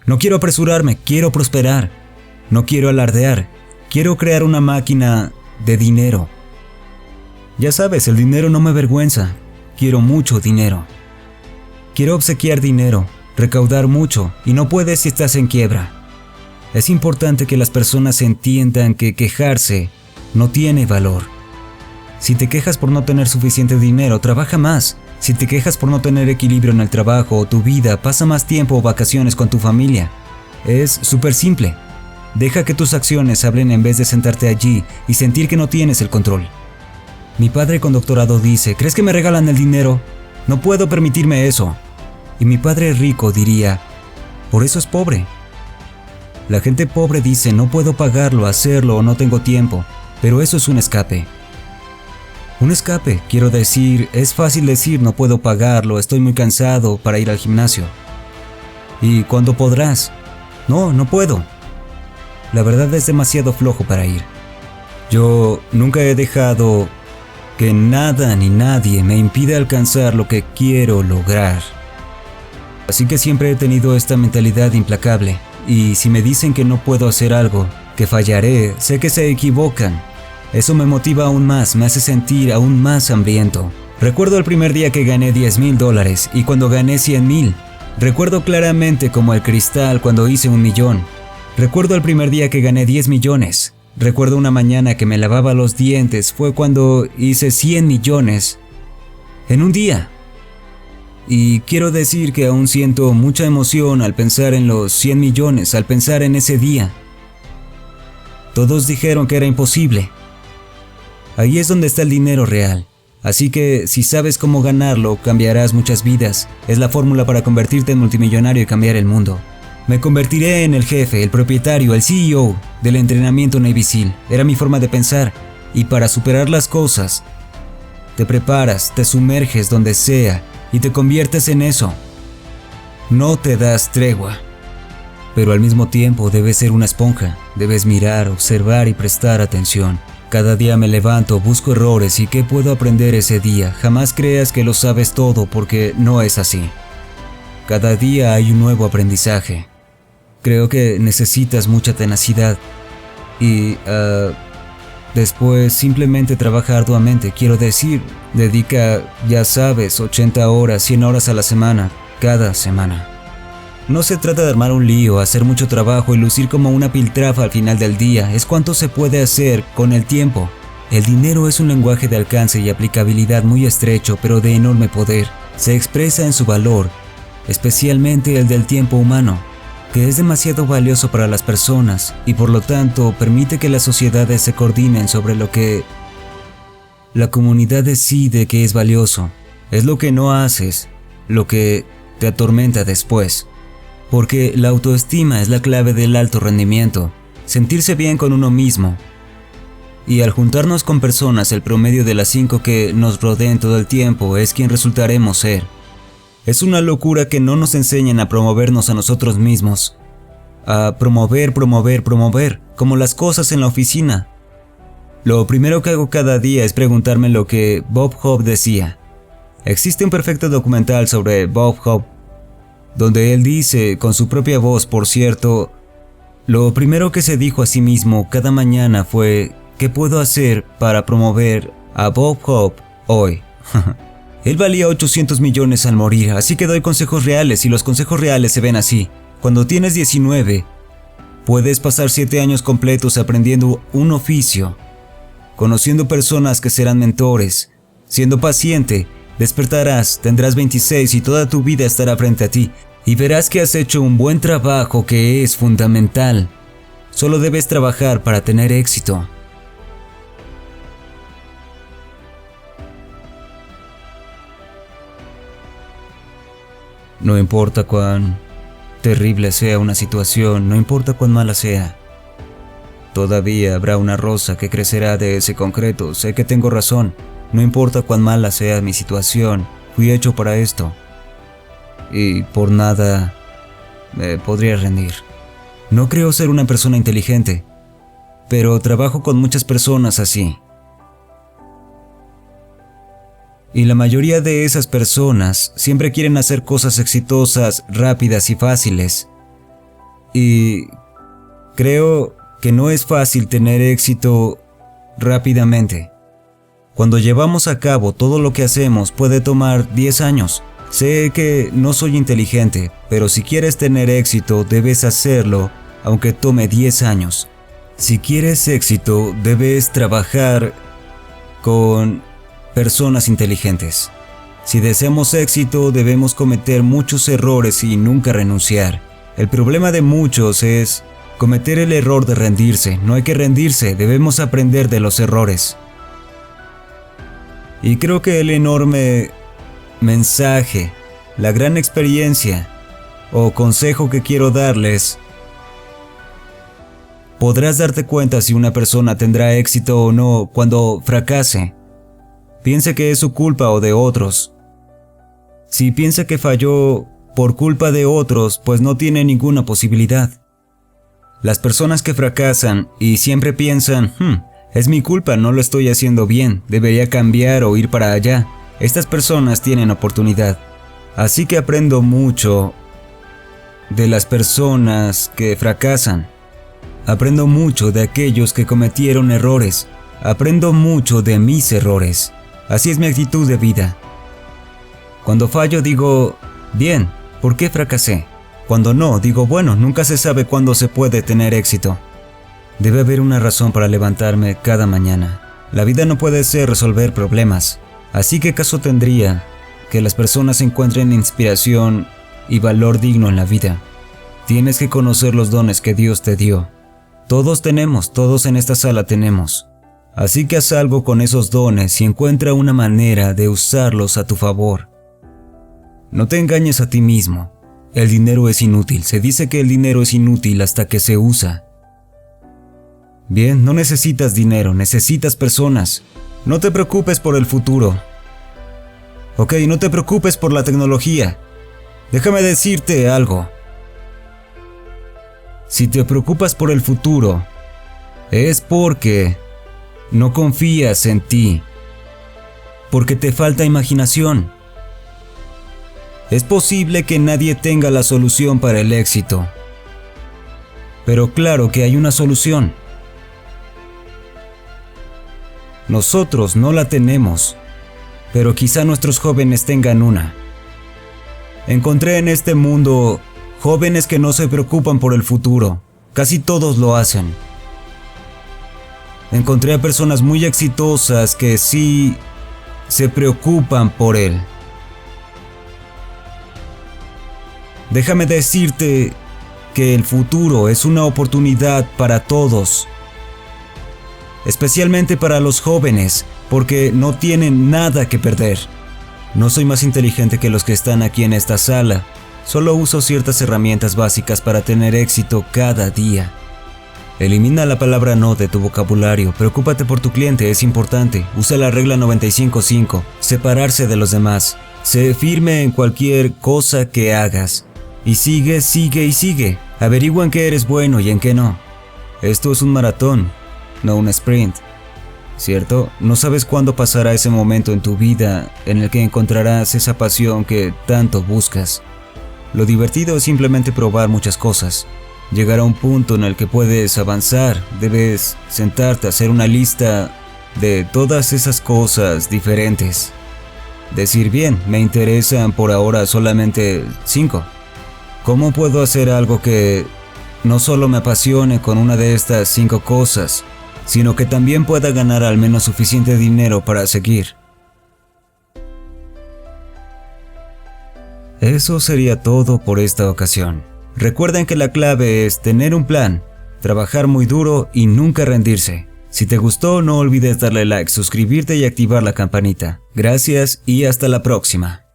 No quiero apresurarme, quiero prosperar. No quiero alardear, quiero crear una máquina de dinero. Ya sabes, el dinero no me avergüenza. Quiero mucho dinero. Quiero obsequiar dinero, recaudar mucho, y no puedes si estás en quiebra. Es importante que las personas entiendan que quejarse no tiene valor. Si te quejas por no tener suficiente dinero, trabaja más. Si te quejas por no tener equilibrio en el trabajo o tu vida, pasa más tiempo o vacaciones con tu familia. Es súper simple. Deja que tus acciones hablen en vez de sentarte allí y sentir que no tienes el control. Mi padre con doctorado dice, ¿crees que me regalan el dinero? No puedo permitirme eso. Y mi padre rico diría, por eso es pobre. La gente pobre dice, no puedo pagarlo, hacerlo o no tengo tiempo, pero eso es un escape. Un escape, quiero decir, es fácil decir no puedo pagarlo, estoy muy cansado para ir al gimnasio. ¿Y cuándo podrás? No puedo. La verdad es demasiado flojo para ir. Yo nunca he dejado que nada ni nadie me impida alcanzar lo que quiero lograr. Así que siempre he tenido esta mentalidad implacable, y si me dicen que no puedo hacer algo, que fallaré, sé que se equivocan. Eso me motiva aún más, me hace sentir aún más hambriento. Recuerdo el primer día que gané $10,000 y cuando gané 100,000. Recuerdo claramente como el cristal cuando hice 1,000,000. Recuerdo el primer día que gané 10 millones. Recuerdo una mañana que me lavaba los dientes, fue cuando hice 100 millones en un día. Y quiero decir que aún siento mucha emoción al pensar en los 100 millones, al pensar en ese día. Todos dijeron que era imposible. Ahí es donde está el dinero real. Así que si sabes cómo ganarlo, cambiarás muchas vidas. Es la fórmula para convertirte en multimillonario y cambiar el mundo. Me convertiré en el jefe, el propietario, el CEO del entrenamiento Navy SEAL. Era mi forma de pensar. Y para superar las cosas, te preparas, te sumerges donde sea y te conviertes en eso. No te das tregua. Pero al mismo tiempo debes ser una esponja. Debes mirar, observar y prestar atención. Cada día me levanto, busco errores y qué puedo aprender ese día. Jamás creas que lo sabes todo porque no es así. Cada día hay un nuevo aprendizaje. Creo que necesitas mucha tenacidad y después simplemente trabaja arduamente. Quiero decir, dedica, ya sabes, 80 horas, 100 horas a la semana, cada semana. No se trata de armar un lío, hacer mucho trabajo y lucir como una piltrafa al final del día. Es cuánto se puede hacer con el tiempo. El dinero es un lenguaje de alcance y aplicabilidad muy estrecho, pero de enorme poder. Se expresa en su valor, especialmente el del tiempo humano, que es demasiado valioso para las personas y por lo tanto permite que las sociedades se coordinen sobre lo que la comunidad decide que es valioso. Es lo que no haces, lo que te atormenta después. Porque la autoestima es la clave del alto rendimiento, sentirse bien con uno mismo. Y al juntarnos con personas, el promedio de las 5 que nos rodeen todo el tiempo es quien resultaremos ser. Es una locura que no nos enseñen a promovernos a nosotros mismos. A promover, como las cosas en la oficina. Lo primero que hago cada día es preguntarme lo que Bob Hope decía. Existe un perfecto documental sobre Bob Hope, donde él dice, con su propia voz, por cierto, lo primero que se dijo a sí mismo cada mañana fue, ¿qué puedo hacer para promover a Bob Hope hoy? Él valía 800 millones al morir, así que doy consejos reales y los consejos reales se ven así. Cuando tienes 19, puedes pasar 7 años completos aprendiendo un oficio, conociendo personas que serán mentores, siendo paciente. Despertarás, tendrás 26 y toda tu vida estará frente a ti y verás que has hecho un buen trabajo que es fundamental. Solo debes trabajar para tener éxito. No importa cuán terrible sea una situación, no importa cuán mala sea. Todavía habrá una rosa que crecerá de ese concreto, sé que tengo razón. No importa cuán mala sea mi situación, fui hecho para esto. Y por nada me podría rendir. No creo ser una persona inteligente, pero trabajo con muchas personas así. Y la mayoría de esas personas siempre quieren hacer cosas exitosas, rápidas y fáciles. Y creo que no es fácil tener éxito rápidamente. Cuando llevamos a cabo todo lo que hacemos puede tomar 10 años. Sé que no soy inteligente, pero si quieres tener éxito debes hacerlo aunque tome 10 años. Si quieres éxito debes trabajar con personas inteligentes. Si deseamos éxito debemos cometer muchos errores y nunca renunciar. El problema de muchos es cometer el error de rendirse. No hay que rendirse, debemos aprender de los errores. Y creo que el enorme mensaje, la gran experiencia o consejo que quiero darles, podrás darte cuenta si una persona tendrá éxito o no cuando fracase. Piense que es su culpa o de otros. Si piensa que falló por culpa de otros, pues no tiene ninguna posibilidad. Las personas que fracasan y siempre piensan, es mi culpa, no lo estoy haciendo bien, debería cambiar o ir para allá. Estas personas tienen oportunidad. Así que aprendo mucho de las personas que fracasan. Aprendo mucho de aquellos que cometieron errores. Aprendo mucho de mis errores. Así es mi actitud de vida. Cuando fallo digo, bien, ¿por qué fracasé? Cuando no, digo, bueno, nunca se sabe cuándo se puede tener éxito. Debe haber una razón para levantarme cada mañana. La vida no puede ser resolver problemas. Así que caso tendría que las personas encuentren inspiración y valor digno en la vida. Tienes que conocer los dones que Dios te dio. Todos tenemos, todos en esta sala tenemos. Así que haz algo con esos dones y encuentra una manera de usarlos a tu favor. No te engañes a ti mismo. El dinero es inútil. Se dice que el dinero es inútil hasta que se usa. Bien, no necesitas dinero, necesitas personas. No te preocupes por el futuro. Ok, no te preocupes por la tecnología. Déjame decirte algo. Si te preocupas por el futuro, es porque no confías en ti, porque te falta imaginación. Es posible que nadie tenga la solución para el éxito, pero claro que hay una solución. Nosotros no la tenemos, pero quizá nuestros jóvenes tengan una. Encontré en este mundo jóvenes que no se preocupan por el futuro. Casi todos lo hacen. Encontré a personas muy exitosas que sí se preocupan por él. Déjame decirte que el futuro es una oportunidad para todos. Especialmente para los jóvenes, porque no tienen nada que perder. No soy más inteligente que los que están aquí en esta sala, solo uso ciertas herramientas básicas para tener éxito cada día. Elimina la palabra no de tu vocabulario, preocúpate por tu cliente, es importante, usa la regla 95-5, separarse de los demás, sé firme en cualquier cosa que hagas, y sigue, averigua en qué eres bueno y en qué no. Esto es un maratón, no un sprint, ¿cierto? No sabes cuándo pasará ese momento en tu vida en el que encontrarás esa pasión que tanto buscas. Lo divertido es simplemente probar muchas cosas. Llegar a un punto en el que puedes avanzar, debes sentarte a hacer una lista de todas esas cosas diferentes. Decir, bien, me interesan por ahora solamente 5. ¿Cómo puedo hacer algo que no solo me apasione con una de estas 5 cosas, sino que también pueda ganar al menos suficiente dinero para seguir? Eso sería todo por esta ocasión. Recuerden que la clave es tener un plan, trabajar muy duro y nunca rendirse. Si te gustó, no olvides darle like, suscribirte y activar la campanita. Gracias y hasta la próxima.